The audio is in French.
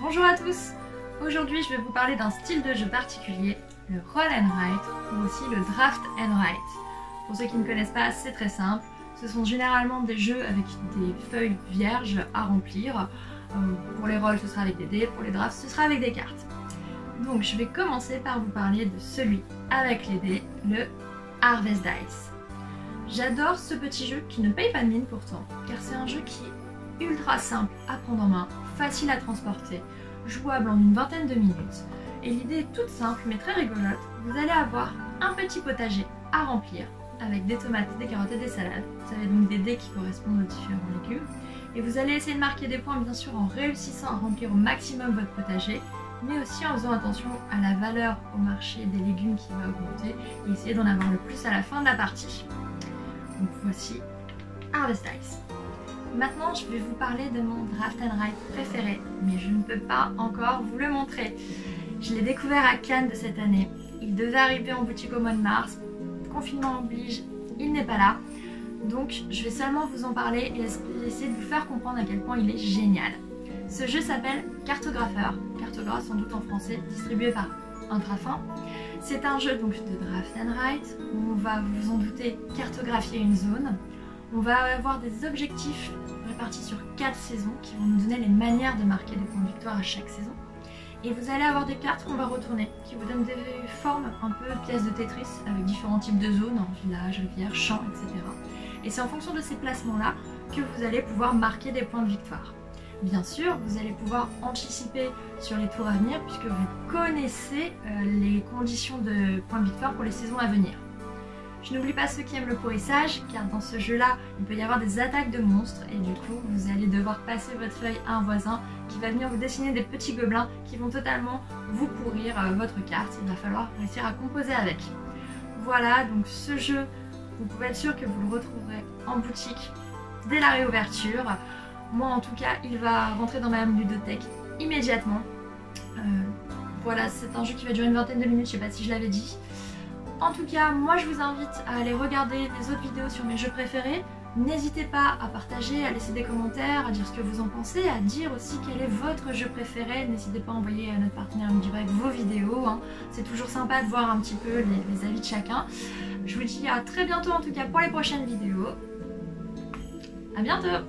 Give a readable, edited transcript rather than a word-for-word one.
Bonjour à tous. Aujourd'hui je vais vous parler d'un style de jeu particulier, le roll and write ou aussi le draft and write. Pour ceux qui ne connaissent pas, c'est très simple. Ce sont généralement des jeux avec des feuilles vierges à remplir. Pour les rolls ce sera avec des dés, pour les drafts ce sera avec des cartes. Donc je vais commencer par vous parler de celui avec les dés, le Harvest Dice. J'adore ce petit jeu qui ne paye pas de mine pourtant, car c'est un jeu qui est ultra simple à prendre en main, facile à transporter, jouable en une vingtaine de minutes. Et l'idée est toute simple mais très rigolote. Vous allez avoir un petit potager à remplir avec des tomates, des carottes et des salades. Vous avez donc des dés qui correspondent aux différents légumes. Et vous allez essayer de marquer des points bien sûr en réussissant à remplir au maximum votre potager, mais aussi en faisant attention à la valeur au marché des légumes qui va augmenter et essayer d'en avoir le plus à la fin de la partie. Donc voici Harvest Dice. Maintenant je vais vous parler de mon draft and write préféré, mais je ne peux pas encore vous le montrer. Je l'ai découvert à Cannes de cette année. Il devait arriver en boutique au mois de mars. Confinement oblige, il n'est pas là. Donc je vais seulement vous en parler et essayer de vous faire comprendre à quel point il est génial. Ce jeu s'appelle Cartographeur, cartographe sans doute en français, distribué par Intrafin. C'est un jeu donc de draft and write où on va, vous vous en doutez, cartographier une zone. On va avoir des objectifs répartis sur 4 saisons qui vont nous donner les manières de marquer des points de victoire à chaque saison. Et vous allez avoir des cartes qu'on va retourner qui vous donnent des formes un peu pièces de Tetris avec différents types de zones, village, rivière, champ, etc. Et c'est en fonction de ces placements-là que vous allez pouvoir marquer des points de victoire. Bien sûr, vous allez pouvoir anticiper sur les tours à venir puisque vous connaissez les conditions de points de victoire pour les saisons à venir. Je n'oublie pas ceux qui aiment le pourrissage, car dans ce jeu-là, il peut y avoir des attaques de monstres et du coup, vous allez devoir passer votre feuille à un voisin qui va venir vous dessiner des petits gobelins qui vont totalement vous pourrir votre carte. Il va falloir réussir à composer avec. Voilà, donc ce jeu, vous pouvez être sûr que vous le retrouverez en boutique dès la réouverture. Moi en tout cas, il va rentrer dans ma ludothèque immédiatement. Voilà, c'est un jeu qui va durer une vingtaine de minutes, je sais pas si je l'avais dit. En tout cas, moi je vous invite à aller regarder les autres vidéos sur mes jeux préférés. N'hésitez pas à partager, à laisser des commentaires, à dire ce que vous en pensez, à dire aussi quel est votre jeu préféré. N'hésitez pas à envoyer à notre partenaire Midibreak vos vidéos. C'est toujours sympa de voir un petit peu les avis de chacun. Je vous dis à très bientôt en tout cas pour les prochaines vidéos. À bientôt!